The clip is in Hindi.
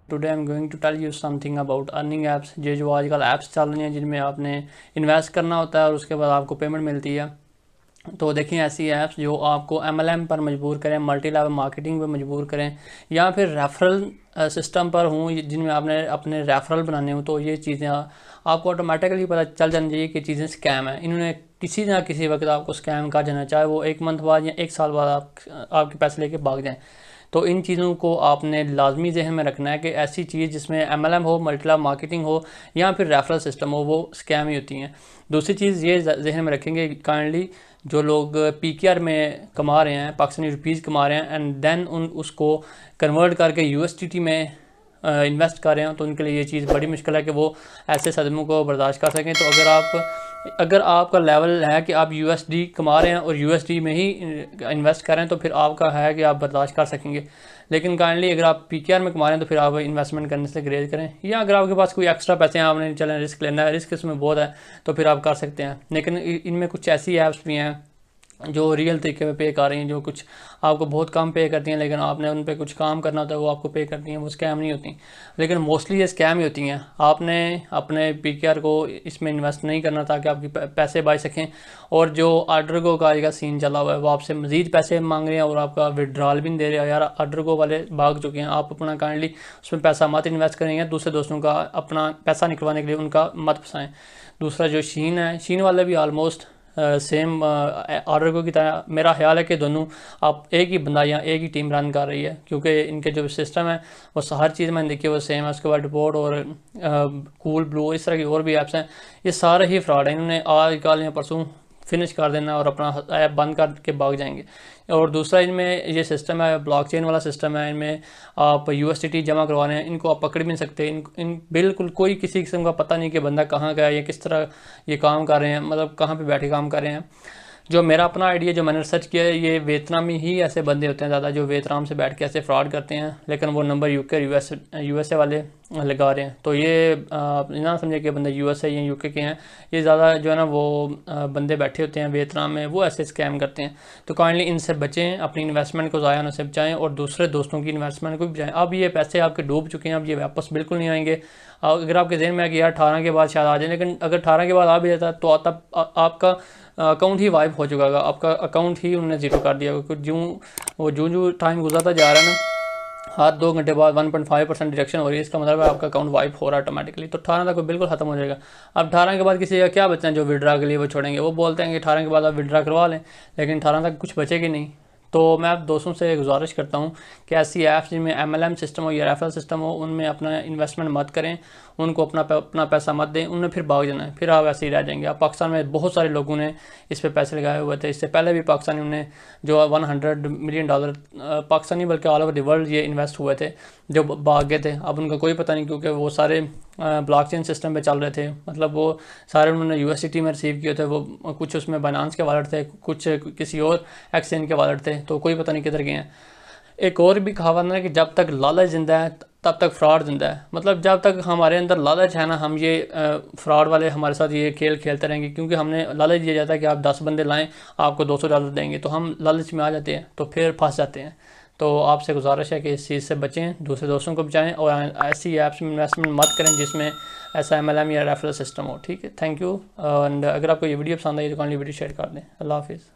Today I am going to tell you something about earning apps. ये जो आजकल ऐप्स चल रही हैं जिनमें आपने इन्वेस्ट करना होता है और उसके बाद आपको पेमेंट मिलती है। तो देखिए ऐसी ऐप्स जो आपको MLM पर मजबूर करें, मल्टी लेवल मार्केटिंग पर मजबूर करें, या फिर रेफरल सिस्टम पर हों जिनमें आपने अपने रेफरल बनाने हों। तो ये चीज़ें आपको ऑटोमेटिकली पता चल जानी चाहिए कि चीज़ें स्कैम है। इन्होंने किसी ना किसी वक्त आपको स्कैम कर जाना, चाहे वो 1 मंथ बाद या 1 साल बाद आपके पैसे लेके भाग जाएँ। तो इन चीज़ों को आपने लाजमी जहन में रखना है कि ऐसी चीज़ जिसमें MLM हो, मल्टी लेवल मार्केटिंग हो या फिर रेफरल सिस्टम हो, वो स्कैम ही होती हैं। दूसरी चीज़ ये जहन में रखेंगे काइंडली, जो लोग PKR में कमा रहे हैं, पाकिस्तानी रुपीज़ कमा रहे हैं, एंड देन उसको कन्वर्ट करके USDT में इन्वेस्ट कर रहे हैं, तो उनके लिए ये चीज़ बड़ी मुश्किल है कि वो ऐसे सदमों को बर्दाश्त कर सकें। तो अगर आपका लेवल है कि आप USD कमा रहे हैं और USD में ही इन्वेस्ट कर रहे हैं, तो फिर आपका है कि आप बर्दाश्त कर सकेंगे। लेकिन काइंडली अगर आप PKR में कमा रहे हैं तो फिर आप इन्वेस्टमेंट करने से ग्रेज करें, या अगर आपके पास कोई एक्स्ट्रा पैसे हैं, आपने चलें रिस्क लेना है, रिस्क इसमें बहुत है, तो फिर आप कर सकते हैं। लेकिन इनमें कुछ ऐसी ऐप्स भी हैं जो रियल तरीके पे पे कर रही हैं, जो कुछ आपको बहुत कम पे करती हैं, लेकिन आपने उन पे कुछ काम करना होता है, वो आपको पे करती हैं। वो स्कैम नहीं होती, लेकिन मोस्टली ये स्कैम ही होती हैं। आपने अपने PKR को इसमें इन्वेस्ट नहीं करना ताकि आपके पैसे बच सकें। और जो ऑर्डर गो का आएगा सीन चला हुआ है, वो आपसे मज़ीद पैसे मांग रहे हैं और आपका विड्रॉल भी नहीं दे रहे हैं। यार ऑर्डर गो वाले भाग चुके हैं, आप अपना काइंडली उसमें पैसा मत इन्वेस्ट करेंगे, दूसरे दोस्तों का अपना पैसा निकलवाने के लिए उनका मत फंसाएँ। दूसरा जो शीन है, शीन वाले भी आलमोस्ट सेम ऑर्डर को की तरह। मेरा ख्याल है कि दोनों आप एक ही बंदा या एक ही टीम रन कर रही है, क्योंकि इनके जो सिस्टम है वो हर चीज़ मैंने देखी है वो सेम है। उसके बाद रिपोर्ट और कूल ब्लू, इस तरह की और भी ऐप्स हैं, ये सारे ही फ्रॉड हैं। इन्होंने आज कल या परसों फिनिश कर देना और अपना ऐप बंद करके भाग जाएंगे। और दूसरा इनमें ये सिस्टम है, ब्लॉकचेन वाला सिस्टम है। इनमें आप USDT जमा करवाने हैं, इनको आप पकड़ भी नहीं सकते। इन बिल्कुल कोई किसी किस्म का पता नहीं कि बंदा कहाँ का है या किस तरह ये काम कर रहे हैं, मतलब कहाँ पे बैठे काम कर रहे हैं। जो मेरा अपना आइडिया जो मैंने रिसर्च किया है, ये वियतनामी ही ऐसे बंदे होते हैं ज़्यादा, जो वियतनाम से बैठ के ऐसे फ्रॉड करते हैं, लेकिन वो नंबर UK USA वाले लगा रहे हैं। तो ये ना समझे कि बंदे USA या UK के हैं, ये ज़्यादा जो है ना वो बंदे बैठे होते हैं वियतनाम में, वो ऐसे स्कैम करते हैं। तो काइंडली इनसे बचें, अपनी इन्वेस्टमेंट को ज़ाया होने से बचाएं और दूसरे दोस्तों की इन्वेस्टमेंट को भी बचाएं। अब ये पैसे आपके डूब चुके हैं, अब ये वापस बिल्कुल नहीं आएंगे। अगर आपके जहन में है कि यार 18 के बाद शायद आ जाए, लेकिन अगर 18 के बाद आ भी जाता तो तब आपका अकाउंट ही वाइप हो चुका होगा, आपका अकाउंट ही उन्होंने ज़ीरो कर दिया। क्योंकि जो टाइम गुजरता जा रहा है ना, हर 2 घंटे बाद 1.5% डिडक्शन हो रही है, इसका मतलब है आपका अकाउंट वाइप हो रहा है ऑटोमेटिकली। तो 18 तक बिल्कुल खत्म हो जाएगा। अब 18 के बाद किसी का क्या बचना है जो विड्रा के लिए वो छोड़ेंगे, वो बोलते हैं कि 18 के बाद आप विड्रा करवा लें, लेकिन 18 तक कुछ बचेगी नहीं। तो मैं आप दोस्तों से गुजारिश करता हूँ कि ऐसी ऐप्स जिनमें MLM सिस्टम हो या रेफरल सिस्टम हो, उनमें अपना इन्वेस्टमेंट मत करें, उनको अपना पैसा मत दें, उनमें फिर भाग जाना है, फिर आप ऐसे ही रह जाएंगे। अब पाकिस्तान में बहुत सारे लोगों ने इस पे पैसे लगाए हुए थे, इससे पहले भी पाकिस्तानियों ने जो $100 मिलियन पाकिस्तानी बल्कि ऑल ओवर द वर्ल्ड ये इन्वेस्ट हुए थे, जो भाग गए थे। अब उनका कोई पता नहीं, क्योंकि वो सारे ब्लॉकचेन सिस्टम पे चल रहे थे, मतलब वो सारे उन्होंने USDT में रिसीव किए थे। वो कुछ उसमें बाइनेंस के वॉलेट थे, कुछ किसी और एक्सचेंज के वॉलेट थे, तो कोई पता नहीं किधर गए हैं। एक और भी कहावत है कि जब तक लालच जिंदा है तब तक फ्रॉड जिंदा है। मतलब जब तक हमारे अंदर लालच है ना, हम ये फ्रॉड वाले हमारे साथ ये खेल खेलते रहेंगे, क्योंकि हमने लालच दिया जाता है कि आप 10 बंदे लाएं आपको $200 देंगे, तो हम लालच में आ जाते हैं, तो फिर फंस जाते हैं। तो आपसे गुजारिश है कि इस चीज़ से बचें, दूसरे दोस्तों को बचाएं और ऐसी ऐप्स में इन्वेस्टमेंट मत करें जिसमें ऐसा MLM या रेफरल सिस्टम हो। ठीक है, थैंक यू। एंड अगर आपको ये वीडियो पसंद आई तो काइंडली वीडियो शेयर कर दें। अल्लाह हाफिज़।